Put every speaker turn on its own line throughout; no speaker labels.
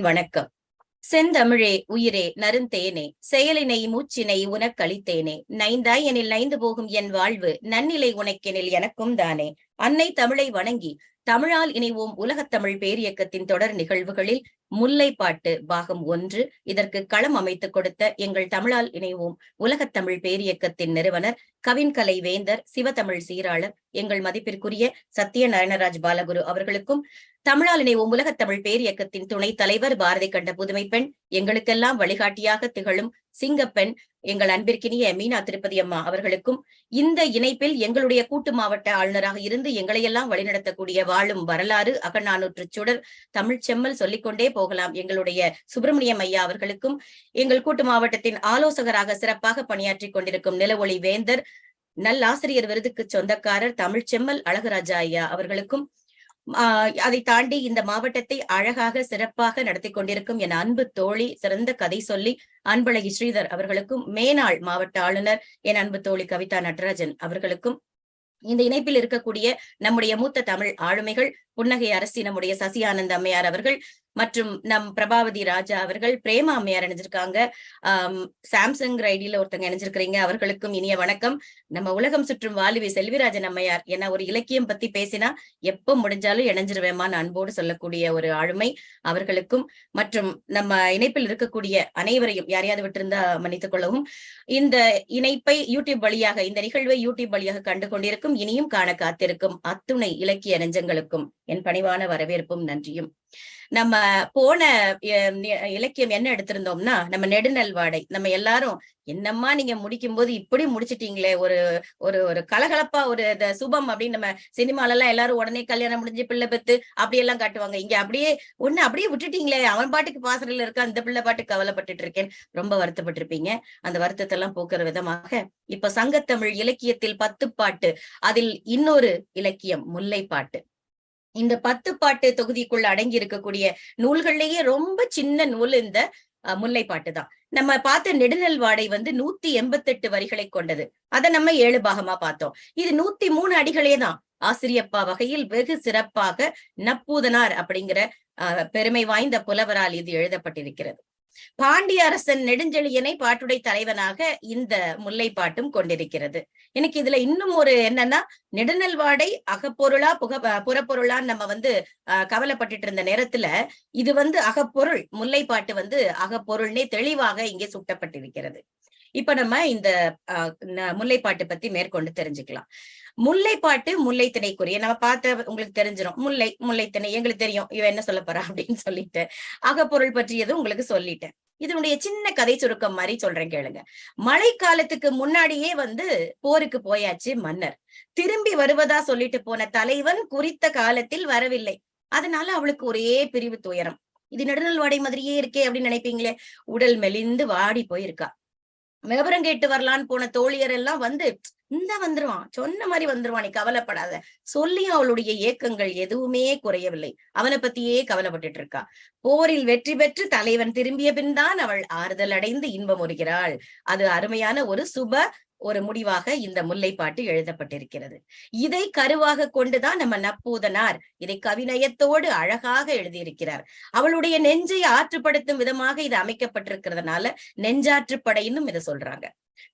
வணக்கம். செந்தமிழே உயிரே நறுந்தேனே செயலினை மூச்சினை உனக்களித்தேனே நைந்தாய் எனில் நைந்து போகும் என் வாழ்வு நன்னிலை உனக்கெனில் எனக்கும் தானே. அன்னை தமிழை வணங்கி தமிழால் இணைவோம் உலகத்தமிழ் பேரியக்கத்தின் தொடர் நிகழ்வுகளில் முல்லைப்பாட்டு பாகம் 1 இதற்கு களம் அமைத்துக் கொடுத்த எங்கள் தமிழால் இணைவோம் உலகத்தமிழ் பேரியக்கத்தின் நிறுவனர் கவின்கலை வேந்தர் சிவத்தமிழ் சீராளர் எங்கள் மதிப்பிற்குரிய சத்யநாராயணராஜ் பாலகுரு அவர்களுக்கும், தமிழால் இணைவோம் உலகத்தமிழ் பேரியக்கத்தின் துணைத் தலைவர் பாரதி கண்ட புதுமை பெண் எங்களுக்கெல்லாம் வழிகாட்டியாக திகழும் சிங்கப்பெண் எங்கள் அன்பிற்கினிய மீனா திருப்பதி அம்மா அவர்களுக்கும், இந்த இணைப்பில் எங்களுடைய கூட்டு மாவட்ட ஆளுநராக இருந்து எங்களையெல்லாம் வழிநடத்தக்கூடிய வாழும் வரலாறு அகநானூற்று சுடர் தமிழ் செம்மல் சொல்லிக்கொண்டே போகலாம் எங்களுடைய சுப்பிரமணியம் ஐயா அவர்களுக்கும், எங்கள் கூட்டு மாவட்டத்தின் ஆலோசகராக சிறப்பாக பணியாற்றிக் கொண்டிருக்கும் நிலவொளி வேந்தர் நல்லாசிரியர் விருதுக்கு சொந்தக்காரர் தமிழ் செம்மல் அழகுராஜா ஐயா அவர்களுக்கும், அதை தாண்டி இந்த மாவட்டத்தை அழகாக சிறப்பாக நடத்தி கொண்டிருக்கும் என் அன்பு தோழி சிறந்த கதை சொல்லி அன்பழகி ஸ்ரீதர் அவர்களுக்கும், மேனாள் மாவட்ட ஆளுநர் என் அன்பு தோழி கவிதா நடராஜன் அவர்களுக்கும், இந்த இணைப்பில் இருக்கக்கூடிய நம்முடைய மூத்த தமிழ் ஆளுமைகள் புன்னகை அரசி நம்முடைய சசி ஆனந்த் அம்மையார் அவர்கள் மற்றும் நம் பிரபாவதி ராஜா அவர்கள், பிரேமா அம்மையார் இணைஞ்சிருக்காங்க, சாம்சங் ரைடியில ஒருத்தங்க இணைஞ்சிருக்கிறீங்க, அவர்களுக்கும் இனிய வணக்கம். நம்ம உலகம் சுற்றும் வாலிபி செல்விராஜன் அம்மையார், ஏன்னா ஒரு இலக்கியம் பத்தி பேசினா எப்ப முடிஞ்சாலும் இணைஞ்சிருவேமான்னு அன்போடு சொல்லக்கூடிய ஒரு ஆளுமை அவர்களுக்கும், மற்றும் நம்ம இணைப்பில் இருக்கக்கூடிய அனைவரையும் யாரையாவது விட்டிருந்தா மன்னித்துக் கொள்ளவும். இந்த இணைப்பை யூடியூப் வழியாக, இந்த நிகழ்வை யூடியூப் வழியாக கண்டு கொண்டிருக்கும் இனியும் காண காத்திருக்கும் அத்துணை இலக்கிய நெஞ்சங்களுக்கும் என் பணிவான வரவேற்பும் நன்றியும். நம்ம போன இலக்கியம் என்ன எடுத்திருந்தோம்னா, நம்ம நெடுநல் வாடை. நம்ம எல்லாரும் என்னம்மா நீங்க முடிக்கும் போது இப்படி முடிச்சிட்டீங்களே, ஒரு ஒரு ஒரு கலகலப்பா ஒரு சுபம் அப்படின்னு நம்ம சினிமால எல்லாம் எல்லாரும் உடனே கல்யாணம் முடிஞ்சு பிள்ளை பெத்து அப்படியெல்லாம் காட்டுவாங்க. இங்க அப்படியே அப்படியே விட்டுட்டீங்களே, அவன் பாட்டுக்கு பாசறையில இருக்க அந்த பிள்ளை பாட்டுக்கு கவலைப்பட்டுட்டு இருக்கேன், ரொம்ப வருத்தப்பட்டு இருப்பீங்க. அந்த வருத்தத்தை எல்லாம் போக்குற விதமாக இப்ப சங்கத்தமிழ் இலக்கியத்தில் 10 பாட்டு, அதில் இன்னொரு இலக்கியம் முல்லைப்பாட்டு. இந்த 10 பாட்டு தொகுதிக்குள்ள அடங்கி இருக்கக்கூடிய நூல்கள்லயே ரொம்ப சின்ன நூல் இந்த முல்லைப்பாட்டு தான். நம்ம பார்த்த நெடுநல் வாடை 188 வரிகளை கொண்டது. அதை நம்ம 7 பாகமா பார்த்தோம். இது 103 அடிகளே தான். ஆசிரியப்பா வகையில் வெகு சிறப்பாக நப்பூதனார் அப்படிங்கிற பெருமை வாய்ந்த புலவரால் இது எழுதப்பட்டிருக்கிறது. பாண்டிய அரசன் நெடுஞ்செழியனை பாட்டுடை தலைவனாக இந்த முல்லைப்பாட்டும் கொண்டிருக்கிறது. எனக்கு இதுல இன்னும் ஒரு என்னன்னா, நெடுநல் வாடை அகப்பொருளா புறப்பொருளான்னு நம்ம கவலைப்பட்டுட்டு இருந்த நேரத்துல இது அகப்பொருள், முல்லைப்பாட்டு அகப்பொருள்னே தெளிவாக இங்கே சுட்டப்பட்டிருக்கிறது. இப்ப நம்ம இந்த முல்லைப்பாட்டு பத்தி மேற்கொண்டு தெரிஞ்சுக்கலாம். முல்லைப்பாட்டு முல்லை திணைக்குரிய நம்ம பார்த்த உங்களுக்கு தெரிஞ்சிடும். முல்லை திணை எங்களுக்கு தெரியும், இவ என்ன சொல்ல போறா அப்படின்னு சொல்லிட்டு அகப்பொருள் பற்றியதும் உங்களுக்கு சொல்லிட்டேன். இதனுடைய சின்ன கதை சுருக்கம் மாதிரி சொல்றேன் கேளுங்க. மழை காலத்துக்கு முன்னாடியே போருக்கு போயாச்சு மன்னர். திரும்பி வருவதா சொல்லிட்டு போன தலைவன் குறித்த காலத்தில் வரவில்லை. அதனால அவளுக்கு ஒரே பிரிவு துயரம். இது நெடுநல் வாடை மாதிரியே இருக்கே அப்படின்னு நினைப்பீங்களே, உடல் மெலிந்து வாடி போயிருக்கா. விவரம் கேட்டு வரலான்னு போன தோழியர் எல்லாம் வந்துருவான், சொன்ன மாதிரி வந்துருவான், நீ கவலைப்படாத சொல்லியும் அவளுடைய ஏக்கங்கள் எதுவுமே குறையவில்லை. அவனை பத்தியே கவலைப்பட்டுட்டு இருக்கா. போரில் வெற்றி பெற்று தலைவன் திரும்பிய பின் தான் அவள் ஆறுதல் அடைந்து இன்பம் உறுகிறாள். அது அருமையான ஒரு முடிவாக இந்த முல்லைப்பாட்டு எழுதப்பட்டிருக்கிறது. இதை கருவாக கொண்டுதான் நம்ம நப்பூதனார் இதை கவிநயத்தோடு அழகாக எழுதியிருக்கிறார். அவளுடைய நெஞ்சை ஆற்றுப்படுத்தும் விதமாக இது அமைக்கப்பட்டிருக்கிறதுனால நெஞ்சாற்றுப்படைன்னு இதை சொல்றாங்க.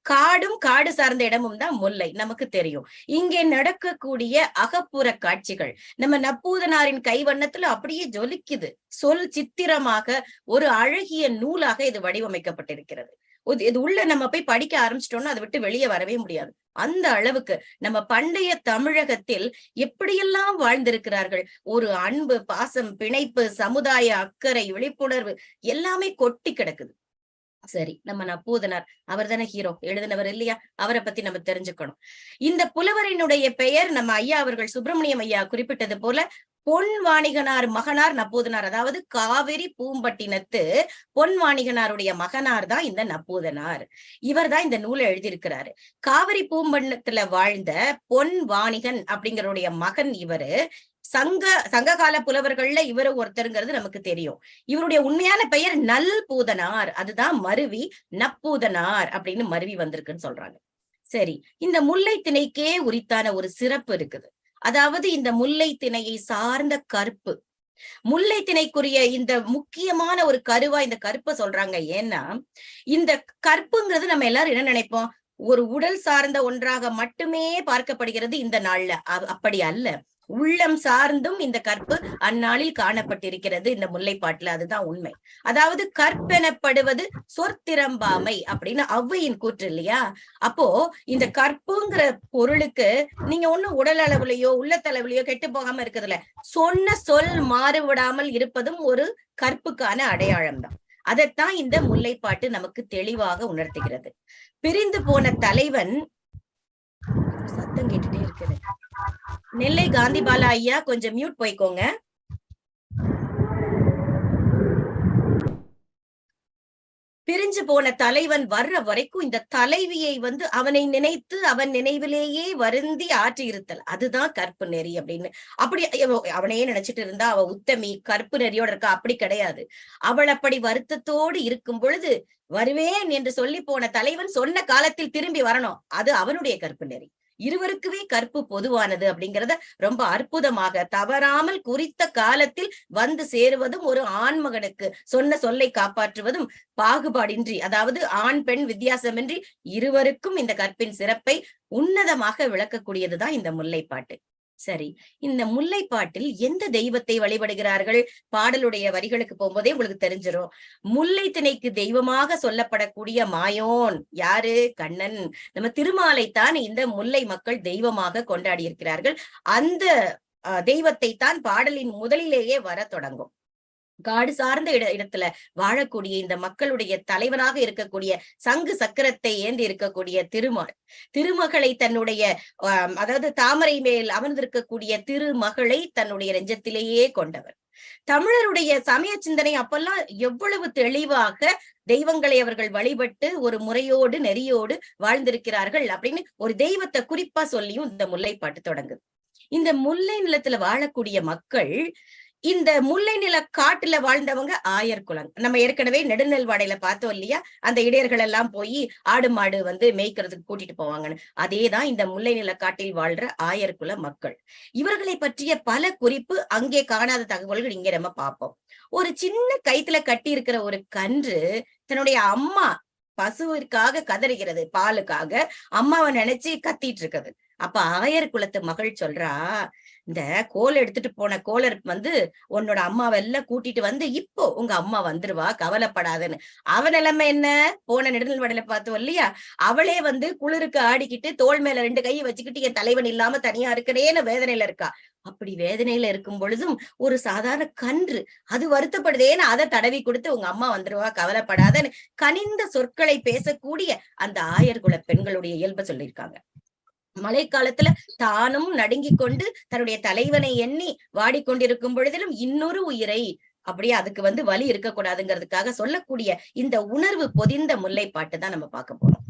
காடும் காடு சார்ந்த இடமும் தான் முல்லை, நமக்கு தெரியும். இங்கே நடக்கக்கூடிய அகப்புற காட்சிகள் நம்ம நப்பூதனாரின் கைவண்ணத்துல அப்படியே ஜொலிக்குது. சொல் சித்திரமாக ஒரு அழகிய நூலாக இது வடிவமைக்கப்பட்டிருக்கிறது. இது உள்ள நம்ம போய் படிக்க ஆரம்பிச்சிட்டோம்னா அதை விட்டு வெளியே வரவே முடியாது. அந்த அளவுக்கு நம்ம பண்டைய தமிழகத்தில் எப்படியெல்லாம் வாழ்ந்திருக்கிறார்கள். ஒரு அன்பு, பாசம், பிணைப்பு, சமுதாய அக்கறை, விழிப்புணர்வு எல்லாமே கொட்டி கிடக்குது. சரி, நம்ம நப்பூதனார் அவர் தானே ஹீரோ, எழுதினவர் இல்லையா? அவரை பத்தி நம்ம தெரிஞ்சுக்கணும். இந்த புலவரினுடைய பெயர் நம்ம ஐயா அவர்கள் சுப்பிரமணியம் ஐயா குறிப்பிட்டது போல பொன் வாணிகனார் மகனார் நப்பூதனார். அதாவது காவிரி பூம்பட்டினத்து பொன் வாணிகனாருடைய மகனார் தான் இந்த நப்பூதனார். இவர் தான் இந்த நூலை எழுதியிருக்கிறாரு. காவிரி பூம்பட்டினத்துல வாழ்ந்த பொன் வாணிகன் அப்படிங்கிறவுடைய மகன் இவரு. சங்ககால புலவர்கள்ல இவரு ஒருத்தருங்கிறது நமக்கு தெரியும். இவருடைய உண்மையான பெயர் நல் பூதனார். அதுதான் மருவி நப்பூதனார் அப்படின்னு மருவி வந்திருக்குன்னு சொல்றாங்க. சரி, இந்த முல்லை திணைக்கே உரித்தான ஒரு சிறப்பு இருக்குது. அதாவது இந்த முல்லை திணையை சார்ந்த கற்பு, முல்லை திணைக்குரிய இந்த முக்கியமான ஒரு கருவா இந்த கற்பை சொல்றாங்க. ஏன்னா இந்த கற்புங்கிறது நம்ம எல்லாரும் என்ன நினைப்போம், ஒரு உடல் சார்ந்த ஒன்றாக மட்டுமே பார்க்கப்படுகிறது இந்த நாள்ல. அப்படி அல்ல. உள்ளம் சார்ந்தும் இந்த கற்பு அந்நாளில் காணப்பட்டிருக்கிறது இந்த முல்லைப்பாட்டுல. அதுதான் உண்மை. அதாவது கற்பெனப்படுவது சொற்திறம்பாமை அப்படின்னு ஔவையின் கூற்று இல்லையா? அப்போ இந்த கற்புங்கிற பொருளுக்கு நீங்க ஒண்ணும் உடல் அளவுலயோ உள்ளத்தளவுலயோ கெட்டு போகாம இருக்கிறதுல, சொன்ன சொல் மாறுவிடாமல் இருப்பதும் ஒரு கற்புக்கான அடையாளம் தான். அதைத்தான் இந்த முல்லைப்பாட்டு நமக்கு தெளிவாக உணர்த்துகிறது. பிரிந்து போன தலைவன், சத்தம் கேட்டுட்டே இருக்குது. நெல்லை காந்திபாலா ஐயா கொஞ்சம் மியூட் போய்க்கோங்க. பிரிஞ்சு போன தலைவன் வர்ற வரைக்கும் இந்த தலைவியை அவனை நினைத்து அவன் நினைவிலேயே வருந்தி ஆற்றி இருத்தல், அதுதான் கற்பு நெறி அப்படின்னு. அப்படி அவனையே நினைச்சிட்டு இருந்தா அவ உத்தமி கற்பு நெறியோட இருக்கா? அப்படி கிடையாது. அவள் அப்படி வருத்தத்தோடு இருக்கும் பொழுது வருவேன் என்று சொல்லி போன தலைவன் சொன்ன காலத்தில் திரும்பி வரணும், அது அவனுடைய கற்பு நெறி. இருவருக்குமே கற்பு பொதுவானது அப்படிங்கிறத ரொம்ப அற்புதமாக தவறாமல் குறித்த காலத்தில் வந்து சேருவதும், ஒரு ஆண்மகனுக்கு சொன்ன சொல்லை காப்பாற்றுவதும் பாகுபாடின்றி, அதாவது ஆண் பெண் வித்தியாசமின்றி இருவருக்கும் இந்த கற்பின் சிறப்பை உன்னதமாக விளக்கக்கூடியதுதான் இந்த முல்லைப்பாட்டு. சரி, இந்த முல்லைப்பாட்டில் எந்த தெய்வத்தை வழிபடுகிறார்கள்? பாடலுடைய வரிகளுக்கு போகும்போதே உங்களுக்கு தெரிஞ்சிடும். முல்லை திணைக்கு தெய்வமாக சொல்லப்படக்கூடிய மாயோன் யாரு? கண்ணன். நம்ம திருமாலைத்தான் இந்த முல்லை மக்கள் தெய்வமாக கொண்டாடி இருக்கிறார்கள். அந்த தெய்வத்தை தான் பாடலின் முதலிலேயே வர தொடங்கும். காடு சார்ந்த இடத்துல வாழக்கூடிய இந்த மக்களுடைய தலைவனாக இருக்கக்கூடிய சங்கு சக்கரத்தை ஏந்தி இருக்கக்கூடிய திருமகளை தன்னுடைய அதாவது தாமரை மேல் அமர்ந்திருக்கக்கூடிய திருமகளை தன்னுடைய நெஞ்சத்திலேயே கொண்டவர். தமிழருடைய சமய சிந்தனை அப்பெல்லாம் எவ்வளவு தெளிவாக தெய்வங்களை அவர்கள் வழிபட்டு ஒரு முறையோடு நெறியோடு வாழ்ந்திருக்கிறார்கள் அப்படின்னு ஒரு தெய்வத்தை குறிப்பா சொல்லியும் இந்த முல்லைப்பாட்டு தொடங்குது. இந்த முல்லை நிலத்துல வாழக்கூடிய மக்கள் இந்த முல்லை நில காட்டுல வாழ்ந்தவங்க ஆயர்குலம். நம்ம ஏற்கனவே நெடுநெல்வாடையில பார்த்தோம் இல்லையா? அந்த இடையர்கள் எல்லாம் போய் ஆடு மாடு மேய்க்கிறதுக்கு கூட்டிட்டு போவாங்கன்னு. அதேதான் இந்த முல்லை நில காட்டில் வாழ்ற ஆயர்குல மக்கள். இவர்களை பற்றிய பல குறிப்பு அங்கே காணாத தகவல்கள் இங்க நம்ம பார்ப்போம். ஒரு சின்ன கயித்துல கட்டி இருக்கிற ஒரு கன்று தன்னுடைய அம்மா பசுவிற்காக கதறுகிறது, பாலுக்காக அம்மாவை நினைச்சு கத்திட்டு இருக்குது. அப்ப ஆயர் குலத்து மகள் சொல்றா, இந்த கோல் எடுத்துட்டு போன கோலர் உன்னோட அம்மாவெல்லாம் கூட்டிட்டு இப்போ உங்க அம்மா வந்துருவா, கவலைப்படாதுன்னு. அவ நிலைமை என்ன? போன நெடுநல்வாடையில பார்த்தோம் இல்லையா? அவளே குளிருக்கு ஆடிக்கிட்டு தோல் மேல 2 கையை வச்சுக்கிட்டு என் தலைவன் இல்லாம தனியா இருக்கிறேன்னு வேதனையில இருக்கா. அப்படி வேதனையில இருக்கும் பொழுதும் ஒரு சாதாரண கன்று அது வருத்தப்படுதேன்னு அதை தடவி கொடுத்து உங்க அம்மா வந்துருவா, கவலைப்படாதன்னு கனிந்த சொற்களை பேசக்கூடிய அந்த ஆயர்குல பெண்களுடைய இயல்பை சொல்லியிருக்காங்க. மழை காலத்துல தானும் நடுங்கிக் கொண்டு தன்னுடைய தலைவனை எண்ணி வாடிக்கொண்டிருக்கும் பொழுதிலும் இன்னொரு உயிரை அப்படியே அதுக்கு வலி இருக்கக்கூடாதுங்கிறதுக்காக சொல்லக்கூடிய இந்த உணர்வு பொதிந்த முல்லைப்பாட்டு தான் நம்ம பார்க்க போறோம்.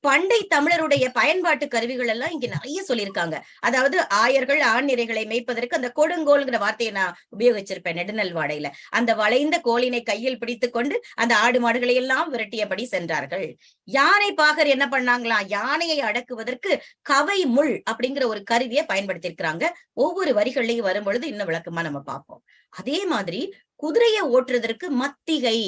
பண்டை தமிழருடைய பயன்பாட்டு கருவிகள் எல்லாம் இங்க நிறைய சொல்லியிருக்காங்க. அதாவது ஆயர்கள் ஆண்நிறைகளை மேய்ப்பதற்கு அந்த கொடுங்கோல்ங்கிற வார்த்தையை நான் உபயோகிச்சிருப்பேன் நெடுநல்வாடையில. அந்த வளைந்த கோலினை கையில் பிடித்துக் கொண்டு அந்த ஆடு மாடுகளை எல்லாம் விரட்டியபடி சென்றார்கள். யானை பாகர் என்ன பண்ணாங்களாம்? யானையை அடக்குவதற்கு கவை முள் அப்படிங்கிற ஒரு கருவியை பயன்படுத்தியிருக்கிறாங்க. ஒவ்வொரு வரிகள்லையும் வரும் பொழுது இன்னும் விளக்கமா நம்ம பார்ப்போம். அதே மாதிரி குதிரையை ஓட்டுறதற்கு மத்திகை.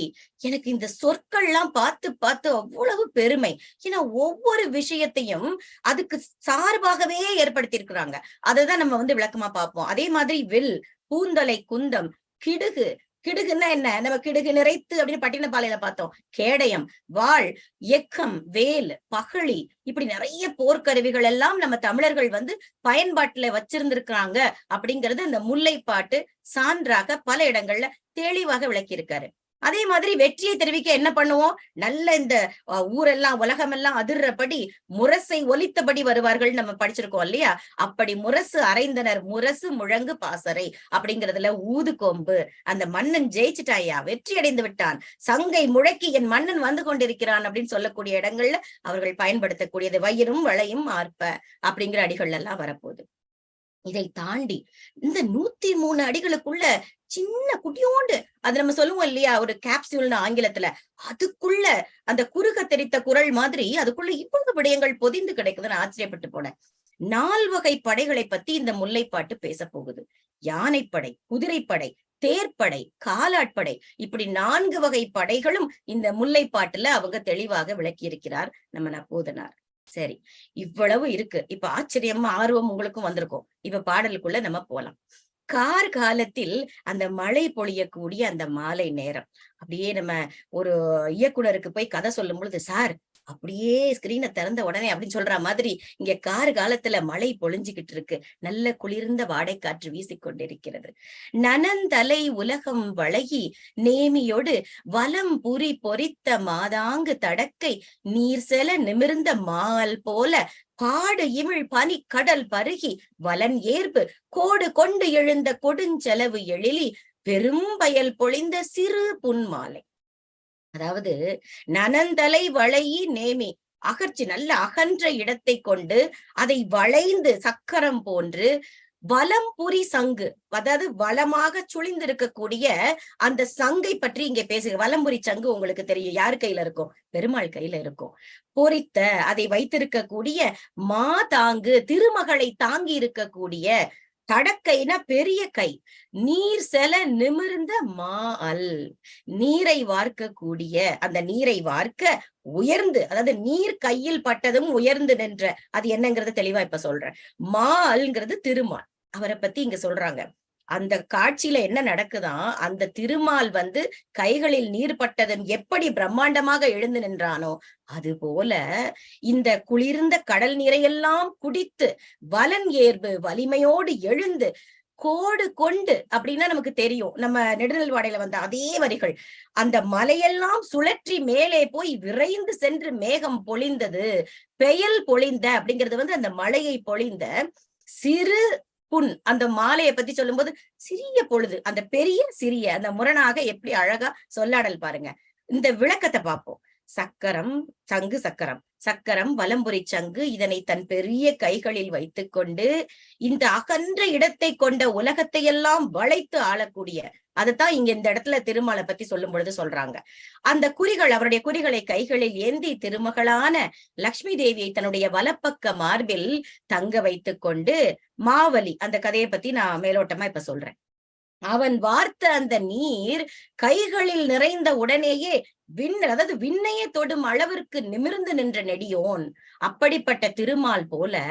எனக்கு இந்த சொற்கள்லாம் பார்த்து பார்த்து அவ்வளவு பெருமை. ஏன்னா ஒவ்வொரு விஷயத்தையும் அதுக்கு சார்பாகவே ஏற்படுத்தி இருக்கிறாங்க. அதைதான் நம்ம விளக்கமா பார்ப்போம். அதே மாதிரி வில், பூந்தலை, குந்தம், கிடுகு. கிடுகுன்னா என்ன? நம்ம கிடுகு நிறைத்து அப்படின்னு பட்டினப்பாளையில பார்த்தோம். கேடயம், வாள், எக்கம், வேல், பகழி, இப்படி நிறைய போர்க்கருவிகள் எல்லாம் நம்ம தமிழர்கள் பயன்பாட்டுல வச்சிருந்திருக்கிறாங்க அப்படிங்கறது அந்த முல்லைப்பாட்டு சான்றாக பல இடங்கள்ல தெளிவாக விளக்கி இருக்காரு. அதே மாதிரி வெற்றியை தெரிவிக்க என்ன பண்ணுவோம்? நல்ல இந்த ஊரெல்லாம் உலகமெல்லாம் அதிர்றபடி முரசை ஒலித்தபடி வருவார்கள் நம்ம படிச்சிருக்கோம் இல்லையா? அப்படி முரசு அறைந்தனர், முரசு முழங்கு பாசறை அப்படிங்கிறதுல ஊது கொம்பு. அந்த மன்னன் ஜெயிச்சுட்டாயா, வெற்றி அடைந்து விட்டான், சங்கை முழக்கி என் மன்னன் வந்து கொண்டிருக்கிறான் அப்படின்னு சொல்லக்கூடிய இடங்கள்ல அவர்கள் பயன்படுத்தக்கூடியது வயிறும் வளையும் ஆர்ப்ப அப்படிங்கிற அடிகள் எல்லாம் வரப்போகுது. இதை தாண்டி இந்த 103 அடிகளுக்குள்ள சின்ன குட்டியோண்டு, அது நம்ம சொல்லுவோம் இல்லையா, ஒரு கேப்சூல்னு ஆங்கிலத்துல, அதுக்குள்ள அந்த குறுக தெரித்த குரல் மாதிரி அதுக்குள்ள இவ்வளவு விடயங்கள் பொதிந்து கிடைக்குதுன்னு ஆச்சரியப்பட்டு போனேன். 4 வகை படைகளை பத்தி இந்த முல்லைப்பாட்டு பேச போகுது. யானைப்படை, குதிரைப்படை, தேர்ப்படை, காலாட்படை, இப்படி 4 வகை படைகளும் இந்த முல்லைப்பாட்டுல அவங்க தெளிவாக விளக்கி இருக்கிறார் நம்ம நப்பூதனார். சரி, இவ்வளவு இருக்கு. இப்ப ஆச்சரியமா ஆர்வம் உங்களுக்கும் வந்திருக்கும். இப்ப பாடலுக்குள்ள நம்ம போலாம். கார்காலத்தில் அந்த மழை பொழியக்கூடிய அந்த மாலை நேரம், அப்படியே நம்ம ஒரு இயக்குனருக்கு போய் கதை சொல்லும் பொழுது, சார் அப்படியே ஸ்கிரீனை திறந்த உடனே அப்படின்னு சொல்ற மாதிரி இங்க காலத்துல மழை பொழிஞ்சுகிட்டு இருக்கு. நல்ல குளிர்ந்த வாடைக்காற்று வீசிக்கொண்டிருக்கிறது. நனந்தலை உலகம் வழகி நேமியோடு வலம் புரி பொறித்த மாதாங்கு தடக்கை நீர் செல நிமிர்ந்த மால் போல பாடு இமிழ் பனி கடல் பருகி வலன் ஏர்பு கோடு கொண்டு எழுந்த கொடுஞ்செலவு எழிலி பெரும் பயல் பொழிந்த சிறு புன்மாலை. அதாவது நனந்தலை வளையி நேமி, அகர்ச்சி நல்ல அகன்ற இடத்தை கொண்டு அதை வளைந்து சக்கரம் போன்று வலம்புரி சங்கு, அதாவது வளமாக சுழிந்திருக்கக்கூடிய அந்த சங்கை பற்றி இங்க பேசுக. வலம்புரி சங்கு உங்களுக்கு தெரியும், யார் கையில இருக்கும்? பெருமாள் கையில இருக்கும். பொறித்த, அதை வைத்திருக்கக்கூடிய மா தாங்கு, திருமகளை தாங்கி இருக்கக்கூடிய, தடக்கைனா பெரிய கை, நீர் செல நிமிர்ந்த மா அல், நீரை வார்க்கக்கூடிய, அந்த நீரை வார்க்க உயர்ந்து, அதாவது நீர் கையில் பட்டதும் உயர்ந்து நின்ற, அது என்னங்கிறது தெளிவா இப்ப சொல்றேன். மா அல்ங்கிறது திருமால், அவரை பத்தி இங்க சொல்றாங்க. அந்த காட்சியில என்ன நடக்குதான், அந்த திருமால் கைகளில் நீர் பட்டதும் எப்படி பிரம்மாண்டமாக எழுந்து நின்றானோ அது போல இந்த குளிர்ந்த கடல் நீரையெல்லாம் குடித்து வலன் ஏர்பு வலிமையோடு எழுந்து கோடு கொண்டு, அப்படின்னா நமக்கு தெரியும், நம்ம நெடுநல்வாடையில வந்த அதே வரிகள், அந்த மலையெல்லாம் சுழற்றி மேலே போய் விரைந்து சென்று மேகம் பொழிந்தது, பெயல் பொழிந்த அப்படிங்கிறது அந்த மலையை பொழிந்த சிறு புன், அந்த மாலையை பத்தி சொல்லும் போது சிறிய பொழுது, அந்த பெரிய சிறிய, அந்த முரணாக எப்படி அழகா சொல்லாடல் பாருங்க. இந்த விளக்கத்தை பார்ப்போம். சக்கரம், சங்கு சக்கரம், சக்கரம் வலம்புரி சங்கு, இதனை தன் பெரிய கைகளில் வைத்துக் கொண்டு இந்த அகன்ற இடத்தை கொண்ட உலகத்தை எல்லாம் வளைத்து ஆளக்கூடிய, அதைத்தான் இங்க இந்த இடத்துல திருமாலை பத்தி சொல்லும் பொழுது சொல்றாங்க. அந்த குறிகள், அவருடைய குறிகளை கைகளில் ஏந்தி திருமகளான லக்ஷ்மி தேவியை தன்னுடைய வலப்பக்க மார்பில் தங்க வைத்துக் கொண்டு, மாவலி அந்த கதையை பத்தி நான் மேலோட்டமா இப்ப சொல்றேன். அவன் வார்த்த அந்த நீர் கைகளில் நிறைந்த உடனேயே அதாவது விண்ணையே தொடும் அளவிற்கு நிமிர்ந்து நின்ற நெடியோன். அப்படிப்பட்ட திருமால் போல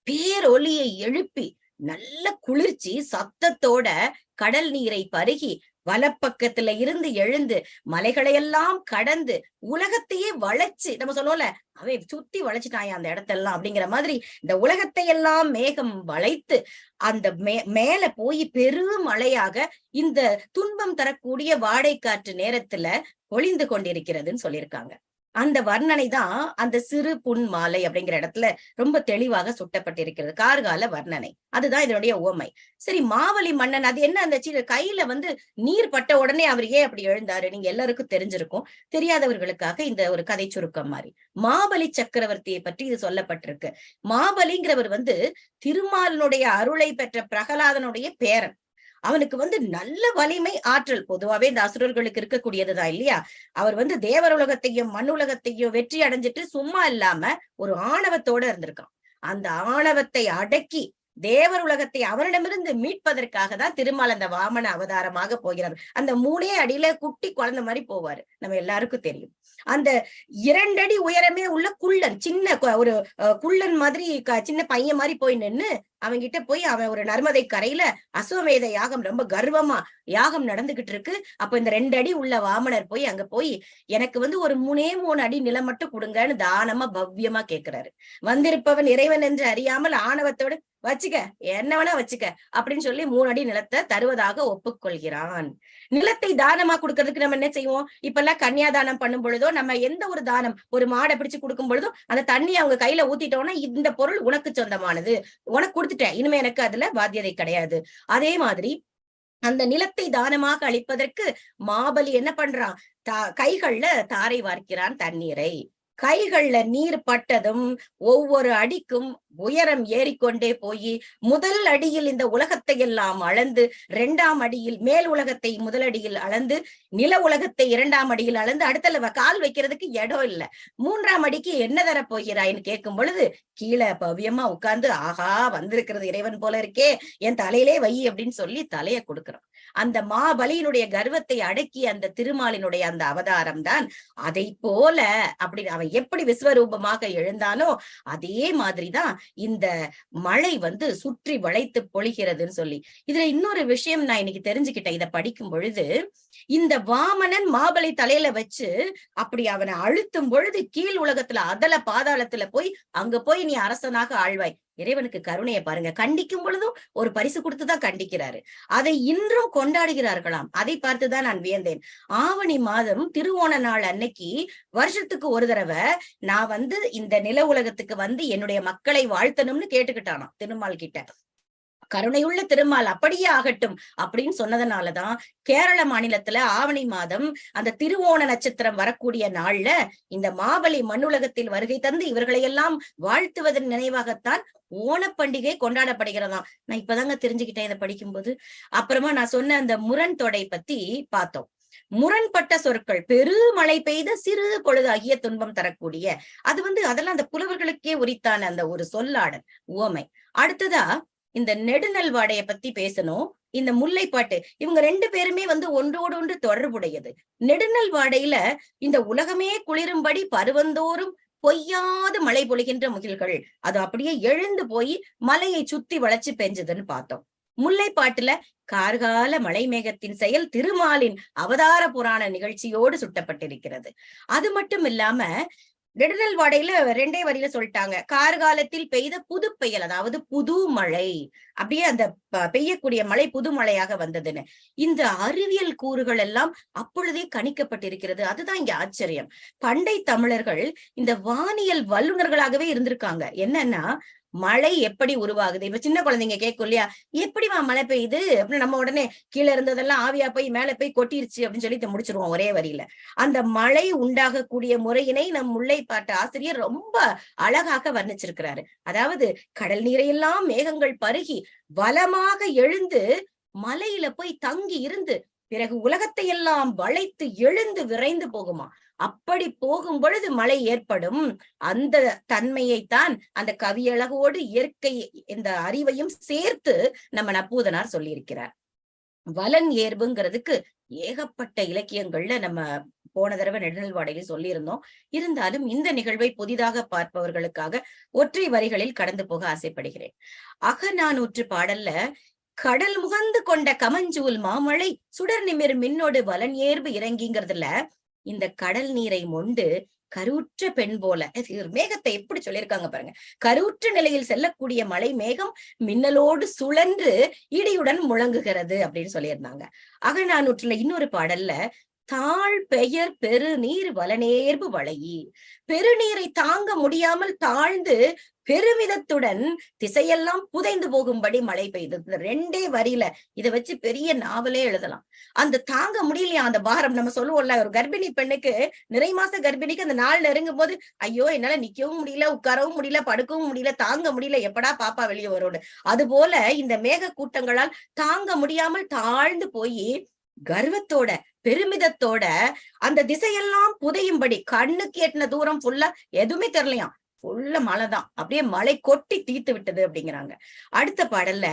பேரொலியை எழுப்பி நல்ல குளிர்ச்சி சத்தத்தோட கடல் நீரை பருகி வலப்பக்கத்துல இருந்து எழுந்து மலைகளையெல்லாம் கடந்து உலகத்தையே வளைச்சு, நம்ம சொல்லுவோம்ல, அவன் சுத்தி வளைச்சுட்டாயா அந்த இடத்தெல்லாம் அப்படிங்கிற மாதிரி, இந்த உலகத்தை எல்லாம் மேகம் வளைத்து அந்த மேல போய் பெரும் மழையாக இந்த துன்பம் தரக்கூடிய வாடைக்காற்று நேரத்துல பொழிந்து கொண்டிருக்கிறதுன்னு சொல்லியிருக்காங்க. அந்த வர்ணனை தான் அந்த சிறு புன் மாலை அப்படிங்கிற இடத்துல ரொம்ப தெளிவாக சுட்டப்பட்டிருக்கிறது. கார்கால வர்ணனை, அதுதான் இதனுடைய உவமை. சரி, மாவலி மன்னன் அது என்ன, அந்த கையில நீர் பட்ட உடனே அவர் ஏன் அப்படி எழுந்தாரு? நீங்க எல்லாருக்கும் தெரிஞ்சிருக்கும், தெரியாதவர்களுக்காக இந்த ஒரு கதை சுருக்கம் மாதிரி. மாபலி சக்கரவர்த்தியை பற்றி இது சொல்லப்பட்டிருக்கு. மாபலிங்கிறவர் திருமாலினுடைய அருளை பெற்ற பிரகலாதனுடைய பேரன். அவனுக்கு நல்ல வலிமை, ஆற்றல், பொதுவாவே இந்த அசுரர்களுக்கு இருக்கக்கூடியதுதான் இல்லையா? அவர் தேவர் உலகத்தையும் மண் உலகத்தையும் வெற்றி அடைஞ்சிட்டு சும்மா இல்லாம ஒரு ஆணவத்தோட இருந்திருக்கான். அந்த ஆணவத்தை அடக்கி தேவர் உலகத்தை அவரிடமிருந்து மீட்பதற்காக தான் திருமால் அந்த வாமன அவதாரமாக போகிறார். அந்த 3 அடியில குட்டி குழந்தை மாதிரி போவாரு, நம்ம எல்லாருக்கும் தெரியும். அந்த 2 அடி உயரமே உள்ள குள்ளன், சின்ன ஒரு குள்ளன் மாதிரி சின்ன பையன் மாதிரி போய் நின்னு அவன்கிட்ட போய், அவன் ஒரு நர்மதை கரையில அஸ்வமேத யாகம், ரொம்ப கர்வமா யாகம் நடந்துகிட்டு இருக்கு. அப்ப இந்த 2 அடி உள்ள வாமனர் போய் அங்க போய், எனக்கு ஒரு 3 அடி நிலம் மட்டும் கொடுங்கன்னு தானமா பவ்யமா கேட்கிறாரு. வந்திருப்பவன் இறைவன் என்று அறியாமல் ஆணவத்தோடு வச்சுக்க, என்ன வேணா வச்சுக்க அப்படின்னு சொல்லி 3 அடி நிலத்தை தருவதாக ஒப்புக்கொள்கிறான். நிலத்தை தானமா கொடுக்கறதுக்கு நம்ம என்ன செய்வோம்? இப்ப எல்லாம் கன்னியாதானம் பண்ணும் பொழுதோ, நம்ம எந்த ஒரு தானம், ஒரு மாடை பிடிச்சு கொடுக்கும் பொழுதோ, அந்த தண்ணி அவங்க கையில ஊத்திட்டோம்னா இந்த பொருள் உனக்கு சொந்தமானது, உனக்கு கொடுத்துட்டேன், இனிமே எனக்கு அதுல பாத்தியதை கிடையாது. அதே மாதிரி அந்த நிலத்தை தானமாக அளிப்பதற்கு மாபலி என்ன பண்றான்? கைகள்ல தாரை வார்க்கிறான் தண்ணீரை. கைகள்ல நீர் பட்டதும் ஒவ்வொரு அடிக்கும் உயரம் ஏறிக்கொண்டே போய் முதல் அடியில் இந்த உலகத்தை எல்லாம் அளந்து, 2ஆம் அடியில் மேல் உலகத்தை முதல் அடியில் அளந்து, நில உலகத்தை 2ஆம் அடியில் அளந்து, அடுத்த கால் வைக்கிறதுக்கு இடம் இல்ல. 3ஆம் அடிக்கு என்ன தர போகிறாய்ன்னு கேட்கும் பொழுது கீழே பவ்யமா உட்கார்ந்து, ஆஹா வந்திருக்கிறது இறைவன் போல இருக்கே, என் தலையிலே வை அப்படின்னு சொல்லி தலையை கொடுக்கிறோம். அந்த மாபலியினுடைய கர்வத்தை அடக்கி அந்த திருமாலினுடைய அந்த அவதாரம் தான். அதை போல அப்படி அவன் எப்படி விஸ்வரூபமாக எழுந்தானோ அதே மாதிரிதான் இந்த மழை சுற்றி வளைத்து பொழிகிறதுன்னு சொல்லி. இதுல இன்னொரு விஷயம் நான் இன்னைக்கு தெரிஞ்சுக்கிட்டேன். இதை படிக்கும் பொழுது, இந்த வாமனன் மாபலி தலையில வச்சு அப்படி அவனை அழுத்தும் பொழுது கீழ் உலகத்துல அதல பாதாளத்துல போய் அங்க போய் நீ அரசனாக ஆழ்வாய். இறைவனுக்கு கருணையை பாருங்க. கண்டிக்கும் பொழுதும் ஒரு பரிசு கொடுத்துதான் கண்டிக்கிறாரு. அதை இன்றும் கொண்டாடுகிறார்களாம். அதை பார்த்துதான் நான் வியந்தேன். ஆவணி மாதம் திருவோண நாள் அன்னைக்கு வருஷத்துக்கு ஒரு தடவை நான் இந்த நில உலகத்துக்கு என்னுடைய மக்களை வாழ்த்தணும்னு கேட்டுக்கிட்டானாம் திருமால் கிட்ட. கருணையுள்ள திருமால் அப்படியே ஆகட்டும் அப்படின்னு சொன்னதுனாலதான் கேரள மாநிலத்துல ஆவணி மாதம் அந்த திருவோண நட்சத்திரம் வரக்கூடிய நாள்ல இந்த மாபலி மண்ணுலகத்தில் வருகை தந்து இவர்களை எல்லாம் வாழ்த்துவதன் நினைவாகத்தான் ஓணப்பண்டிகை கொண்டாடப்படுகிறதாம். நான் இப்பதாங்க தெரிஞ்சுக்கிட்டேன் இதை படிக்கும்போது. அப்புறமா நான் சொன்ன அந்த முரண் தொடை பத்தி பார்த்தோம். முரண்பட்ட சொற்கள், பெருமழை பெய்த சிறு பொழுதாகிய துன்பம் தரக்கூடிய, அது அதெல்லாம் அந்த புலவர்களுக்கே உரித்தான அந்த ஒரு சொல்லாடல், உவமை. அடுத்ததா இந்த நெடுநல் வாடையை பத்தி பேசணும். இந்த முல்லைப்பாட்டு, இவங்க 2 பேருமே ஒன்றோடு ஒன்று தொடர்புடையது. நெடுநல் வாடையில இந்த உலகமே குளிரும்படி பருவந்தோறும் பொய்யாது மழை பொழிகின்ற முகில்கள் அது அப்படியே எழுந்து போய் மலையை சுத்தி வளைச்சு பெஞ்சதுன்னு பார்த்தோம். முல்லைப்பாட்டுல கார்கால மலை மேகத்தின் செயல் திருமாலின் அவதார புராண நிகழ்ச்சியோடு சுட்டப்பட்டிருக்கிறது. அது மட்டும் இல்லாம நெடுநல் வாடையில 2 வரியில சொல்லிட்டாங்க, கார்காலத்தில் பெய்த புது பெயல், அதாவது புது மழை, அப்படியே அந்த பெய்யக்கூடிய மழை புது மழையாக வந்ததுன்னு. இந்த அறிவியல் கூறுகள் எல்லாம் அப்பொழுதே கணிக்கப்பட்டிருக்கிறது. அதுதான் இங்க ஆச்சரியம். பண்டை தமிழர்கள் இந்த வானியல் வல்லுநர்களாகவே இருந்திருக்காங்க. என்னன்னா, மழை எப்படி உருவாகுது, இப்ப சின்ன குழந்தைங்க கேட்கும் இல்லையா, எப்படிமா மழை பெய்யுது அப்படின்னு நம்ம உடனே கீழே இருந்ததெல்லாம் ஆவியா போய் மேல போய் கொட்டிருச்சு அப்படின்னு சொல்லி முடிச்சிருவோம் ஒரே வரியில. அந்த மழை உண்டாகக்கூடிய முறையினை நம் முல்லைப்பாட்டு ஆசிரியர் ரொம்ப அழகாக வர்ணிச்சிருக்கிறாரு. அதாவது கடல் நீரையெல்லாம் மேகங்கள் பருகி வலமாக எழுந்து மலையில போய் தங்கி இருந்து பிறகு உலகத்தை எல்லாம் வளைத்து எழுந்து விரைந்து போகுமா. அப்படி போகும் பொழுது மழை ஏற்படும். அந்த தன்மையைத்தான் அந்த கவியழகோடு இயற்கை இந்த அறிவையும் சேர்த்து நம்ம நப்பூதனார் சொல்லியிருக்கிறார். வலன் ஏர்புங்கிறதுக்கு ஏகப்பட்ட இலக்கியங்கள்ல நம்ம போன தடவை நெடுநல்வாடையில சொல்லியிருந்தோம். இருந்தாலும் இந்த நிகழ்வை புதிதாக பார்ப்பவர்களுக்காக ஒற்றை வரிகளில் கடந்து போக ஆசைப்படுகிறேன். அகநானூற்று பாடல்ல கடல் முகந்து கொண்ட கமஞ்சூல் மாமழை சுடர் நிமிர் மின்னோடு வலன் ஏர்பு இறங்கிங்கிறதுல இந்த கடல் நீரை மொண்டு கருவுற்ற பெண் போல மேகத்தை எப்படி சொல்லியிருக்காங்க பாருங்க. கருவுற்ற நிலையில் செல்லக்கூடிய மழை மேகம் மின்னலோடு சுழன்று இடியுடன் முழங்குகிறது அப்படின்னு சொல்லியிருந்தாங்க. அகநானூற்றுல இன்னொரு பாடல்ல தாழ் பெயர் பெரு நீர் வலநேர்பு வளையி, பெருநீரை தாங்க முடியாமல் தாழ்ந்து பெருமிதத்துடன் திசையெல்லாம் புதைந்து போகும்படி மழை பெய்தது. 2 வரியில இதை வச்சு பெரிய நாவலே எழுதலாம். அந்த தாங்க முடியலையா அந்த பாரம். நம்ம சொல்லுவோம்ல, ஒரு கர்ப்பிணி பெண்ணுக்கு, நிறை மாச கர்ப்பிணிக்கு அந்த நாள் நெருங்கும் போது ஐயோ என்னால நிக்கவும் முடியல, உட்காரவும் முடியல, படுக்கவும் முடியல, தாங்க முடியல, எப்படா பாப்பா வெளியே வரும். அது போல இந்த மேக கூட்டங்களால் தாங்க முடியாமல் தாழ்ந்து போய் கர்வத்தோட பெருமிதத்தோட அந்த திசையெல்லாம் புதையும்படி, கண்ணுக்கு எட்டின தூரம் ஃபுல்லா எதுவுமே தெரியலையாம், ஃபுல்லா மழைதான், அப்படியே மழை கொட்டி தீர்த்து விட்டது அப்படிங்கிறாங்க. அடுத்த பாடல்ல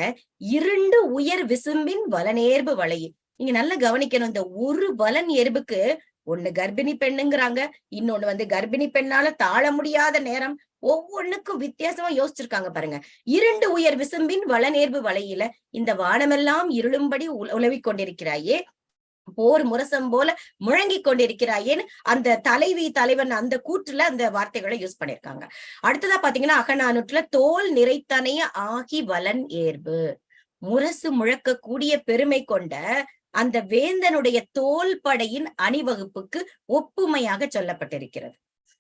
இருண்டு உயர் விசும்பின் வலநேர்பு வளையி. நீங்க நல்லா கவனிக்கணும். இந்த ஒரு வலன் எறும்புக்கு ஒண்ணு கர்ப்பிணி பெண்ணுங்கிறாங்க, இன்னொன்னு கர்ப்பிணி பெண்ணால தாழ முடியாத நேரம். ஒவ்வொன்னுக்கும் வித்தியாசமா யோசிச்சிருக்காங்க பாருங்க. இருண்டு உயர் விசும்பின் வலநேர்பு வளையில இந்த வானமெல்லாம் இருளும்படி உலவிக் கொண்டிருக்கிறாயே, போர் முரசம் போல முழங்கி கொண்டிருக்கிறாயேன்னு அந்த தலைவி தலைவன் அந்த கூற்றுல அந்த வார்த்தைகளை யூஸ் பண்ணிருக்காங்க. அடுத்ததா பாத்தீங்கன்னா அகநானூற்றுல தோல் நிறைத்தனைய ஆகி வலன் ஏர்பு, முரசு முழக்கக்கூடிய பெருமை கொண்ட அந்த வேந்தனுடைய தோல் படையின் அணிவகுப்புக்கு ஒப்புமையாக சொல்லப்பட்டிருக்கிறது.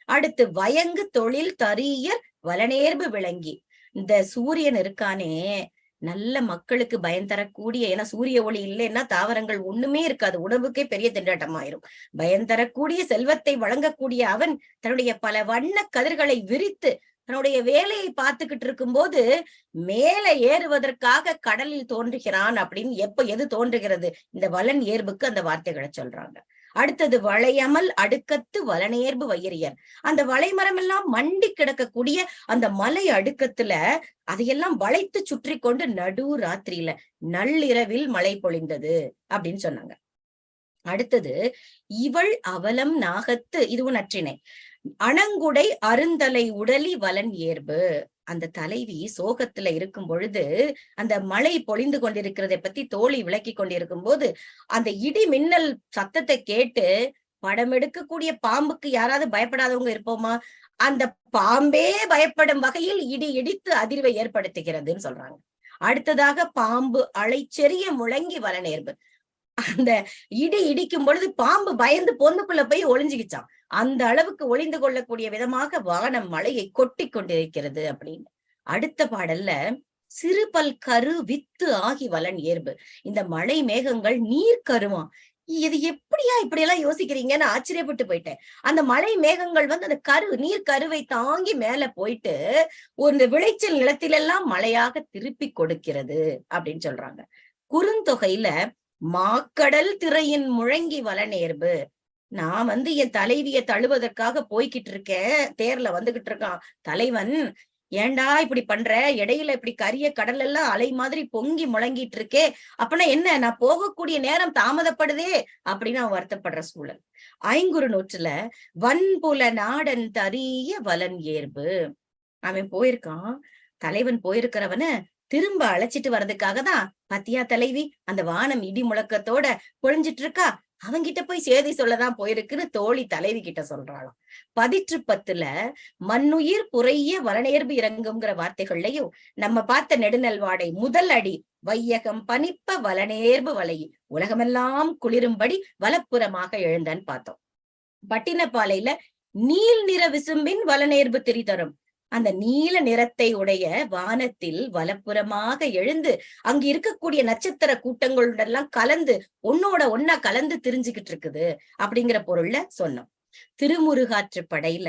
அடுத்து வயங்கு தொழில் தரியர் வலநேர்பு விளங்கி, இந்த சூரியன் இருக்கானே நல்ல மக்களுக்கு பயன் தரக்கூடிய, ஏன்னா சூரிய ஒளி இல்லைன்னா தாவரங்கள் ஒண்ணுமே இருக்காது, உணவுக்கே பெரிய திண்டாட்டமாயிரும். பயன் தரக்கூடிய செல்வத்தை வழங்கக்கூடிய அவன் தன்னுடைய பல வண்ண கதிர்களை விரித்து தன்னுடைய வேலையை பார்த்துக்கிட்டு இருக்கும்போது மேல ஏறுவதற்காக கடலில் தோன்றுகிறான் அப்படின்னு எது தோன்றுகிறது? இந்த வலன் ஏர்புக்கு அந்த வார்த்தைகளை சொல்றாங்க. அடுத்தது வளையமல் அடுக்கத்து வலனேர்பு வையரியர். அந்த வளைமரம் எல்லாம் மண்டி கிடக்கக்கூடிய அந்த மலை அடுக்கத்துல அதையெல்லாம் வளைத்து சுற்றி கொண்டு நடு ராத்திரியில நள்ளிரவில் மழை பொழிந்தது அப்படின்னு சொன்னாங்க. அடுத்தது இவள் அவலம் நாகத்து, இதுவும் நற்றினை. அணங்குடை அருந்தலை உடலி வலன் ஏர்பு. அந்த தலைவி சோகத்துல இருக்கும் பொழுது அந்த மழை பொழிந்து கொண்டிருக்கிறதை பத்தி தோழி விளக்கி கொண்டிருக்கும் போது அந்த இடி மின்னல் சத்தத்தை கேட்டு படம் எடுக்கக்கூடிய பாம்புக்கு யாராவது பயப்படாதவங்க இருப்போமா? அந்த பாம்பே பயப்படும் வகையில் இடி இடித்து அதிர்வை ஏற்படுத்துகிறதுன்னு சொல்றாங்க. அடுத்ததாக பாம்பு அலைச்செறிய முழங்கி வலனேர்பு. அந்த இடி இடிக்கும் பொழுது பாம்பு பயந்து பொந்துக்குள்ள போய் ஒளிஞ்சுக்கிச்சான். அந்த அளவுக்கு ஒளிந்து கொள்ளக்கூடிய விதமாக வானம் மழையை கொட்டி கொண்டிருக்கிறது அப்படின்னு. அடுத்த பாடல்ல சிறுபல் கரு வித்து ஆகி வலன் ஏர்பு. இந்த மழை மேகங்கள் நீர் கருவான். இது எப்படியா இப்படி எல்லாம் யோசிக்கிறீங்கன்னு ஆச்சரியப்பட்டு போயிட்டேன். அந்த மழை மேகங்கள் அந்த நீர் கருவை தாங்கி மேல போயிட்டு ஒரு விளைச்சல் நிலத்திலெல்லாம் மழையாக திருப்பி கொடுக்கிறது அப்படின்னு சொல்றாங்க. குறுந்தொகையில மாக்கடல் திரையின் முழங்கி வலனேர்பு. நான் என் தலைவிய தழுவதற்காக போய்கிட்டு இருக்கேன், தேர்ல வந்துகிட்டு இருக்கான் தலைவன். ஏண்டா இப்படி பண்ற, இடையில இப்படி கரிய கடல் எல்லாம் அலை மாதிரி பொங்கி முழங்கிட்டு இருக்கே, அப்பனா என்ன, நான் போகக்கூடிய நேரம் தாமதப்படுதே அப்படின்னு அவன் வருத்தப்படுற சூழல். ஐங்குறு நூற்றுல வன்புல நாடன் தரிய வலன் ஏர்பு. அவன் போயிருக்கான், தலைவன் போயிருக்கிறவன திரும்ப அழைச்சிட்டு வர்றதுக்காக தான் பத்தியா தலைவி அந்த வானம் இடி முழக்கத்தோட பொழிஞ்சிட்டு இருக்கா, அவங்கிட்ட போய் செய்தி சொல்லதான் போயிருக்குன்னு தோழி தலைவி கிட்ட சொல்றாளாம். 10 மண்ணுயிர் புறைய வலனேர்பு இறங்குங்கிற வார்த்தைகள்லையும் நம்ம பார்த்த நெடுநல்வாடை முதல் அடி வையகம் பனிப்ப வலனேர்பு வலையி உலகமெல்லாம் குளிரும்படி வலப்புறமாக எழுந்தான்னு பார்த்தோம். பட்டினப்பாலையில நீல் நிற விசும்பின் வலனேர்பு திரிதரும். அந்த நீல நிறத்தை உடைய வானத்தில் வலப்புறமாக எழுந்து அங்கு இருக்கக்கூடிய நட்சத்திர கூட்டங்களுடெல்லாம் கலந்து ஒன்னா கலந்து திரிஞ்சுக்கிட்டு இருக்குது அப்படிங்கிற பொருள்ல சொன்னோம். திருமுருகாற்று படையில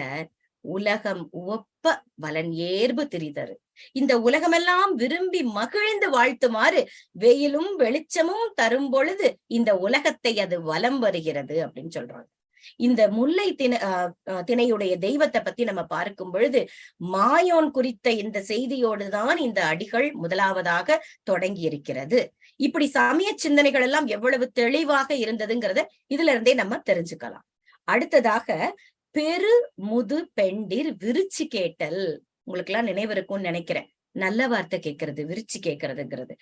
உலகம் உவப்ப வலன் ஏர்பு திரிதரு. இந்த உலகமெல்லாம் விரும்பி மகிழ்ந்து வாழ்த்துமாறு வெயிலும் வெளிச்சமும் தரும் பொழுது இந்த உலகத்தை அது வலம் வருகிறது அப்படின்னு சொல்றாங்க. இந்த முல்லை திணையுடைய தெய்வத்தை பத்தி நம்ம பார்க்கும் பொழுது மாயோன் குறித்த இந்த செய்தியோடுதான் இந்த அடிகள் முதலாவதாக தொடங்கி இருக்கிறது. இப்படி சமய சிந்தனைகள் எல்லாம் எவ்வளவு தெளிவாக இருந்ததுங்கிறத இதுல இருந்தே நம்ம தெரிஞ்சுக்கலாம். அடுத்ததாக பெரு முது பெண்டிர் விரிச்சு கேட்டல். உங்களுக்கு எல்லாம் நினைவு இருக்கும்னு நினைக்கிறேன். நல்ல வார்த்தை கேட்கறது, விரிச்சு கேட்கறதுங்கிறது.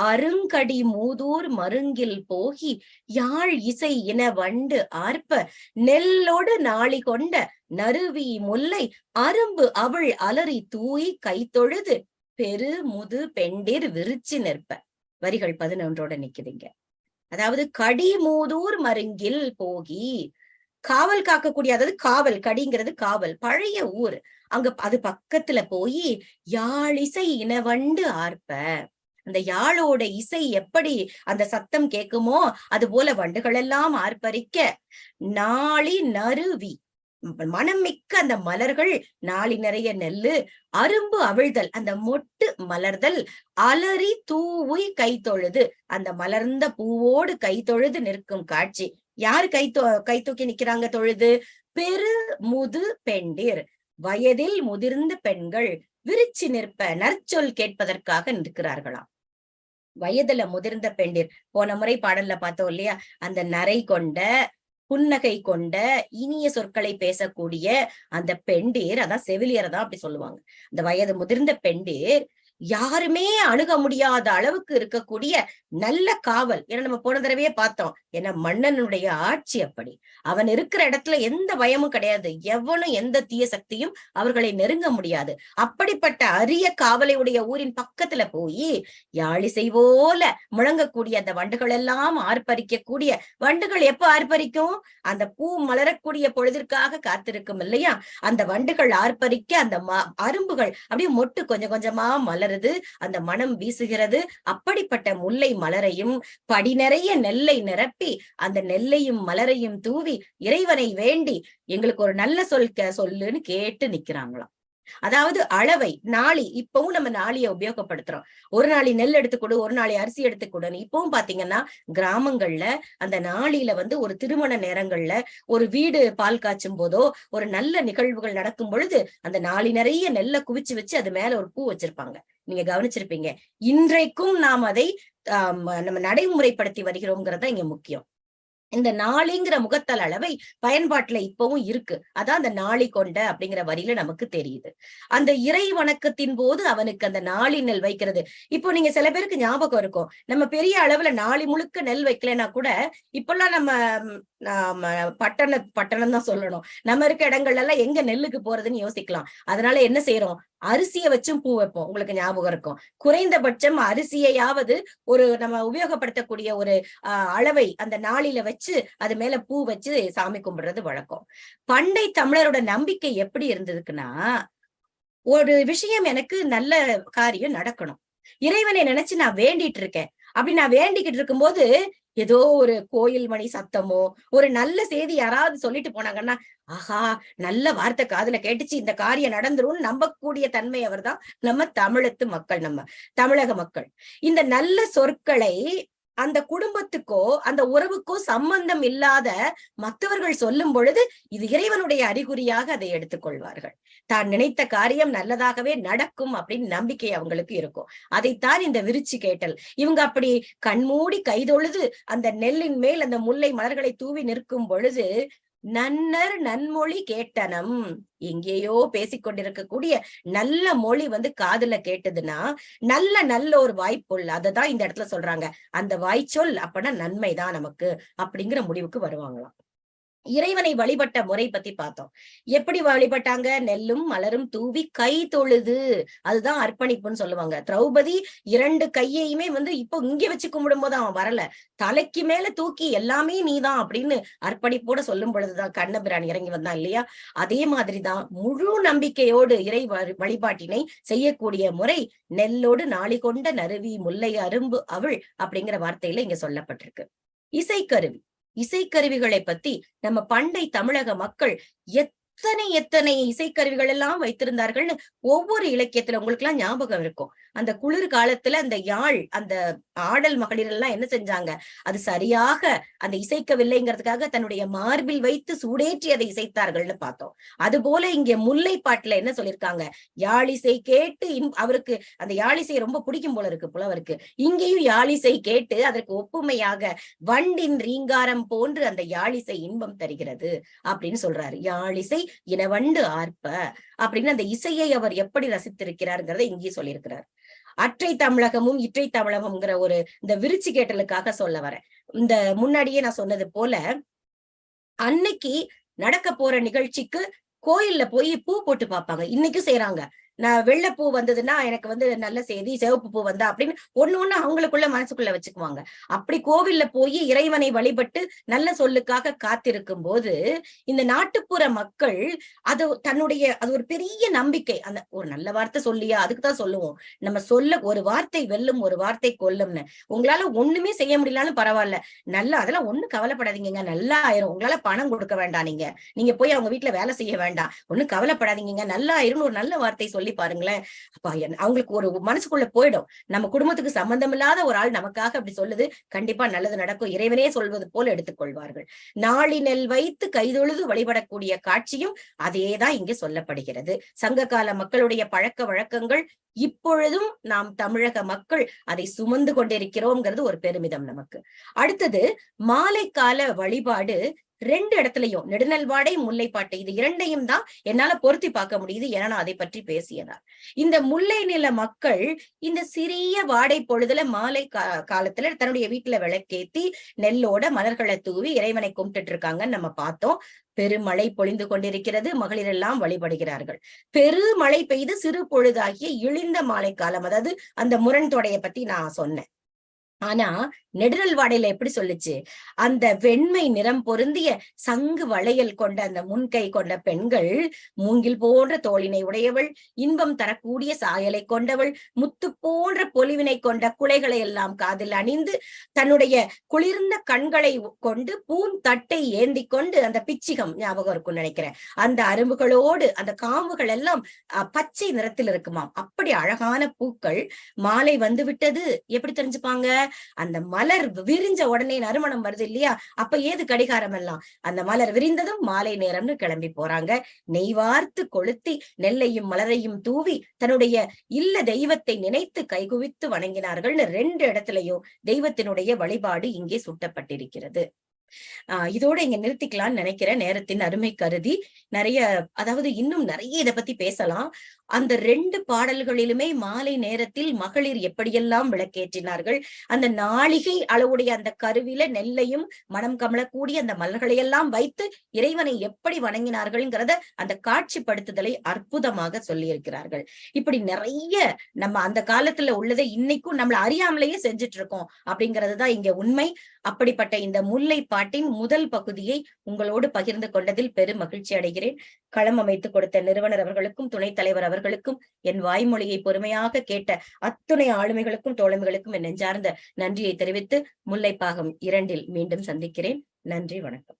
அருங்கடி மூதூர் மருங்கில் போகி யாழ் இசை இன வண்டு ஆர்ப்ப நெல்லோடு நாளி கொண்ட நறுவி முல்லை அரும்பு அவள் அலறி தூய் கைத்தொழுது பெரு முது பெண்டிர் விரிச்சு நிற்ப. வரிகள் 11ஓட நிக்குதுங்க. அதாவது கடி மூதூர் மருங்கில் போகி, காவல் காக்கக்கூடிய, அதாவது காவல், கடிங்கிறது காவல், பழைய ஊர், அங்க அது பக்கத்துல போய் யாழ் இசை இனவண்டு ஆர்ப்ப. அந்த யாழோட இசை எப்படி அந்த சத்தம் கேட்குமோ அது போல வண்டுகள் எல்லாம் ஆர்ப்பரிக்க நாளி நறுவி மனம் மிக்க அந்த மலர்கள், நாளி நிறைய நெல்லு, அரும்பு அவிழ்தல் அந்த மொட்டு மலர்தல், அலறி தூவி கை தொழுது அந்த மலர்ந்த பூவோடு கை தொழுது நிற்கும் காட்சி. யாரு கை தூக்கி நிக்கிறாங்க தொழுது? பெரு முது பெண்டிர், வயதில் முதிர்ந்த பெண்கள் விரிச்சு நிற்ப, நற்சொல் கேட்பதற்காக நிற்கிறார்களாம். வயதுல முதிர்ந்த பெண்டிர், போன முறை பாடல்ல பார்த்தோம் இல்லையா, அந்த நரை கொண்ட புன்னகை கொண்ட இனிய சொற்களை பேசக்கூடிய அந்த பெண்டிர், அதான் செவிலியரை தான் அப்படி சொல்லுவாங்க. அந்த வயது முதிர்ந்த பெண்டிர் யாருமே அணுக முடியாத அளவுக்கு இருக்கக்கூடிய நல்ல காவல். ஏன்னா நம்ம போன தடவையே பார்த்தோம், ஏன்னா மன்னனுடைய ஆட்சி அப்படி, அவன் இருக்கிற இடத்துல எந்த பயமும் கிடையாது, எவனும் எந்த தீய சக்தியும் அவர்களை நெருங்க முடியாது. அப்படிப்பட்ட அரிய காவலை உடைய ஊரின் பக்கத்துல போய் யாழிசை போல முழங்கக்கூடிய அந்த வண்டுகள் எல்லாம் ஆர்ப்பரிக்கக்கூடிய, வண்டுகள் எப்ப ஆர்ப்பரிக்கும்? அந்த பூ மலரக்கூடிய பொழுதிற்காக காத்திருக்கும் இல்லையா, அந்த வண்டுகள் ஆர்ப்பரிக்க அந்த அரும்புகள் அப்படியே மொட்டு கொஞ்சம் கொஞ்சமா மலர் மலருது, அந்த மனம் வீசுகிறது. அப்படிப்பட்ட முல்லை மலரையும் படி நிறைய நெல்லை நிரப்பி அந்த நெல்லையும் மலரையும் தூவி இறைவனை வேண்டி எங்களுக்கு ஒரு நல்ல சொல்லுன்னு கேட்டு நிக்கிறாங்களாம். அதாவது அளவை நாளி, இப்பவும் நம்ம நாளியை உபயோகப்படுத்துறோம். ஒரு நாளி நெல் எடுத்துக்கொடு, ஒரு நாளி அரிசி எடுத்துக்கொடுன்னு. இப்பவும் பாத்தீங்கன்னா கிராமங்கள்ல அந்த நாளில ஒரு திருமண நேரங்கள்ல ஒரு வீடு பால் காய்ச்சும் போதோ ஒரு நல்ல நிகழ்வுகள் நடக்கும் பொழுது அந்த நாளி நிறைய நெல்லை குவிச்சு வச்சு அது மேல ஒரு பூ வச்சிருப்பாங்க. நீங்க கவனிச்சிருப்பீங்க. இன்றைக்கும் நாம் அதை நம்ம நடைமுறைப்படுத்தி வருகிறோம்ங்கிறத இங்க முக்கியம். இந்த நாளிங்கிற முகத்தல் அளவை பயன்பாட்டுல இப்பவும் இருக்கு. அதான் அந்த நாளி கொண்ட அப்படிங்கிற வரியில நமக்கு தெரியுது. அந்த இறை வணக்கத்தின் போது அவனுக்கு அந்த நாளி நெல் வைக்கிறது. இப்போ நீங்க சில பேருக்கு ஞாபகம் இருக்கும், நம்ம பெரிய அளவுல நாளி முழுக்க நெல் வைக்கலன்னா கூட இப்பெல்லாம் நம்ம பட்டணம் தான் சொல்லணும், நம்ம இருக்க இடங்கள்ல எல்லாம் எங்க நெல்லுக்கு போறதுன்னு யோசிக்கலாம். அதனால என்ன செய்யறோம், அரிசியை வச்சும் பூ வைப்போம். உங்களுக்கு ஞாபகம் இருக்கும், குறைந்தபட்சம் அரிசியையாவது ஒரு நம்ம உபயோகப்படுத்தக்கூடிய ஒரு அளவை அந்த நாளில வச்சு அது மேல பூ வச்சு சாமி கும்பிடுறது வழக்கம். பண்டை தமிழரோட நம்பிக்கை எப்படி இருந்ததுக்குன்னா, ஒரு விஷயம் எனக்கு நல்ல காரியம் நடக்கணும், இறைவனை நினைச்சு நான் வேண்டிட்டு இருக்கேன். அப்படி நான் வேண்டிக்கிட்டு இருக்கும்போது ஏதோ ஒரு கோயில் மணி சத்தமோ ஒரு நல்ல செய்தி யாராவது சொல்லிட்டு போனாங்கன்னா, ஆஹா நல்ல வார்த்தை காதுல கேட்டுச்சு, இந்த காரியம் நடந்துரும் நம்பக்கூடிய தன்மை அவர் தான் நம்ம தமிழத்து மக்கள், நம்ம தமிழக மக்கள். இந்த நல்ல சொற்களை அந்த குடும்பத்துக்கோ அந்த உறவுக்கோ சம்பந்தம் இல்லாத மற்றவர்கள் சொல்லும் பொழுது இது இறைவனுடைய அறிகுறியாக அதை எடுத்துக்கொள்வார்கள். தான் நினைத்த காரியம் நல்லதாகவே நடக்கும் அப்படின்னு நம்பிக்கை அவங்களுக்கு இருக்கும். அதைத்தான் இந்த விரிச்சு கேட்டல். இவங்க அப்படி கண்மூடி கைதொழுது அந்த நெல்லின் மேல் அந்த முல்லை மலர்களை தூவி நிற்கும் பொழுது நன்னர் நன்மொழி கேட்டனம், எங்கேயோ பேசிக்கொண்டிருக்கக்கூடிய நல்ல மொழி காதுல கேட்டதுன்னா நல்ல ஒரு வாய்ப்புள்ள அததான் இந்த இடத்துல சொல்றாங்க. அந்த வாய்ச்சொல் அப்பனா நன்மைதான் நமக்கு அப்படிங்கிற முடிவுக்கு வருவாங்களாம். இறைவனை வழிபட்ட முறை பத்தி பார்த்தோம். எப்படி வழிபட்டாங்க, நெல்லும் மலரும் தூவி கை தொழுது, அதுதான் அர்ப்பணிப்புன்னு சொல்லுவாங்க. திரௌபதி 2 கையையுமே இப்போ இங்க வச்சு கும்பிடும் போது அவன் வரல, தலைக்கு மேல தூக்கி எல்லாமே நீதான் அப்படின்னு அர்ப்பணிப்போட சொல்லும் பொழுதுதான் கண்ணபிரான் இறங்கி வந்தான் இல்லையா. அதே மாதிரிதான் முழு நம்பிக்கையோடு இறை வழிபாட்டினை செய்யக்கூடிய முறை நெல்லோடு நாளி கொண்ட நறுவி முல்லை அரும்பு அவள் அப்படிங்கிற வார்த்தையில இங்க சொல்லப்பட்டிருக்கு. இசைக்கருவி, இசைக்கருவிகளை பத்தி நம்ம பண்டை தமிழக மக்கள் எத்தனை இசைக்கருவிகள் எல்லாம் வைத்திருந்தார்கள்னு ஒவ்வொரு இலக்கியத்துல உங்களுக்கு எல்லாம் ஞாபகம் இருக்கும். அந்த குளிர் காலத்துல அந்த யாழ் அந்த ஆடல் மகளிர் எல்லாம் என்ன செஞ்சாங்க, அது சரியாக அந்த இசைக்கவில்லைங்கிறதுக்காக தன்னுடைய மார்பில் வைத்து சூடேற்றி அதை இசைத்தார்கள்னு பார்த்தோம். அது போல இங்க முல்லை பாட்டுல என்ன சொல்லியிருக்காங்க, யாழிசை கேட்டு அவருக்கு அந்த யாழிசை ரொம்ப பிடிக்கும் போல இருக்கு புலவருக்கு. இங்கேயும் யாழிசை கேட்டு அதற்கு ஒப்புமையாக வண்டின் ரீங்காரம் போன்று அந்த யாழிசை இன்பம் தருகிறது அப்படின்னு சொல்றாரு. யாழிசை இனவண்டு ஆர்ப்ப அப்படின்னு அந்த இசையை அவர் எப்படி ரசித்திருக்கிறார்ங்கிறத இங்கே சொல்லியிருக்கிறார். அற்றை தமிழகமும் இற்றை தமிழகம்ங்கிற ஒரு இந்த விரிச்சு கேட்டலுக்காக சொல்ல வரேன். இந்த முன்னாடியே நான் சொன்னது போல அன்னைக்கு நடக்க போற நிகழ்ச்சிக்கு கோயில்ல போய் பூ போட்டு பார்ப்பாங்க. இன்னைக்கும் செய்யறாங்க. நான் வெள்ளைப்பூ வந்ததுன்னா எனக்கு நல்ல செய்தி, சிவப்பு பூ வந்தா அப்படின்னு ஒண்ணு அவங்களுக்குள்ள மனசுக்குள்ள வச்சுக்குவாங்க. அப்படி கோவில்ல போய் இறைவனை வழிபட்டு நல்ல சொல்லுக்காக காத்திருக்கும் போது இந்த நாட்டுப்புற மக்கள் அது ஒரு பெரிய நம்பிக்கை. அந்த ஒரு நல்ல வார்த்தை சொல்லியா, அதுக்குதான் சொல்லுவோம் நம்ம சொல்ல ஒரு வார்த்தை வெல்லும் ஒரு வார்த்தை கொல்லும்னு. உங்களால ஒண்ணுமே செய்ய முடியலான்னு பரவாயில்ல, நல்லா அதெல்லாம் ஒண்ணும் கவலைப்படாதீங்க, நல்லா ஆயிரும். உங்களால பணம் கொடுக்க வேண்டாம், நீங்க போய் அவங்க வீட்டுல வேலை செய்ய வேண்டாம், ஒண்ணும் கவலைப்படாதீங்க, நல்லா ஆயிரும் ஒரு நல்ல வார்த்தை சொல்லி பாருங்களேன். அப்ப அவங்களுக்கு ஒரு மனசுக்குள்ள போயிடும், நம்ம குடும்பத்துக்கு சம்பந்தம் இல்லாத ஒரு ஆள் நமக்காக அப்படி சொல்லுது, கண்டிப்பா நல்லது நடக்கும், இறைவனே சொல்வது போல எடுத்துக்கொள்வார்கள். நாளி நெல் வைத்து கைதொழுது வழிபடக்கூடிய காட்சியும் அதேதான் இங்கே சொல்லப்படுகிறது. சங்ககால மக்களுடைய பழக்க வழக்கங்கள் இப்பொழுதும் நாம் தமிழக மக்கள் அதை சுமந்து கொண்டிருக்கிறோம்ங்கிறது ஒரு பெருமிதம் நமக்கு. அடுத்தது மாலை கால வழிபாடு 2 இடத்துலயும் நெடுநல்வாடை முல்லைப்பாட்டு இது 2ஐயும் தான் என்னால பொருத்தி பார்க்க முடியுது. ஏன்னா நான் அதை பற்றி பேசியதா. இந்த முல்லை நில மக்கள் இந்த சிறிய வாடை பொழுதுல மாலை காலத்துல தன்னுடைய வீட்டுல விளக்கேத்தி நெல்லோட மலர்களை தூவி இறைவனை கும்பிட்டு இருக்காங்கன்னு நம்ம பார்த்தோம். பெருமழை பொழிந்து கொண்டிருக்கிறது, மகளிர் எல்லாம் வழிபடுகிறார்கள். பெருமழை பெய்து சிறு பொழுதாகிய இழிந்த மாலை காலம், அதாவது அந்த முரண்தொடையை பத்தி நான் சொன்னேன். ஆனா நெடுநல் வாடையில எப்படி சொல்லுச்சு, அந்த வெண்மை நிறம் பொருந்திய சங்கு வளையல் கொண்ட அந்த முன்கை கொண்ட பெண்கள், மூங்கில் போன்ற தோளினை உடையவள், இன்பம் தரக்கூடிய சாயலை கொண்டவள், முத்து போன்ற பொலிவினை கொண்ட குலைகளை எல்லாம் காதில் அணிந்து, தன்னுடைய குளிர்ந்த கண்களை கொண்டு பூந்தட்டை ஏந்தி கொண்டு, அந்த பிச்சிகம் ஞாபகம் இருக்கும்னு நினைக்கிறேன், அந்த அரும்புகளோடு அந்த காம்புகள் எல்லாம் பச்சை நிறத்தில் இருக்குமாம். அப்படி அழகான பூக்கள். மாலை வந்து விட்டது எப்படி தெரிஞ்சுப்பாங்க? அந்த மலர் விரிஞ்ச உடனே நறுமணம் வருது இல்லையா, அப்ப ஏது கடிகாரம் எல்லாம், அந்த மலர் விரிந்ததும் மாலை நேரம்னு கிளம்பி போறாங்க. நெய்வார்த்து கொளுத்தி நெல்லையும் மலரையும் தூவி தன்னுடைய இல்ல தெய்வத்தை நினைத்து கைகுவித்து வணங்கினார்கள்னு 2 இடத்துலயும் தெய்வத்தினுடைய வழிபாடு இங்கே சுட்டப்பட்டிருக்கிறது. இதோட இங்க நிறுத்திக்கலாம்னு நினைக்கிறேன், நேரத்தின் அருமை கருதி. நிறைய, அதாவது இன்னும் நிறைய இதை பத்தி பேசலாம். அந்த 2 பாடல்களிலுமே மாலை நேரத்தில் மகளிர் எப்படியெல்லாம் விளக்கேற்றினார்கள், அந்த நாளிகை அளவுடைய அந்த கருவில நெல்லையும் மனம் கமலக்கூடிய அந்த மலர்களையெல்லாம் வைத்து இறைவனை எப்படி வணங்கினார்கள்ங்கிறத அந்த காட்சிப்படுத்துதலை அற்புதமாக சொல்லி இருக்கிறார்கள். இப்படி நிறைய நம்ம அந்த காலத்துல உள்ளதை இன்னைக்கும் நம்மள அறியாமலேயே செஞ்சுட்டு இருக்கோம் அப்படிங்கிறதுதான் இங்க உண்மை. அப்படிப்பட்ட இந்த முல்லை பாட்டின் முதல் பகுதியை உங்களோடு பகிர்ந்து கொண்டதில் பெரும் மகிழ்ச்சி அடைகிறேன். களம் அமைத்துக் கொடுத்த நிறுவனர் அவர்களுக்கும் துணைத் தலைவர் அவர்களுக்கும், என் வாய்மொழியை பொறுமையாக கேட்ட அத்துணை ஆளுமைகளுக்கும் தோழமைகளுக்கும் என் நெஞ்சார்ந்த நன்றியை தெரிவித்து முல்லைப்பாகம் 2 மீண்டும் சந்திக்கிறேன். நன்றி, வணக்கம்.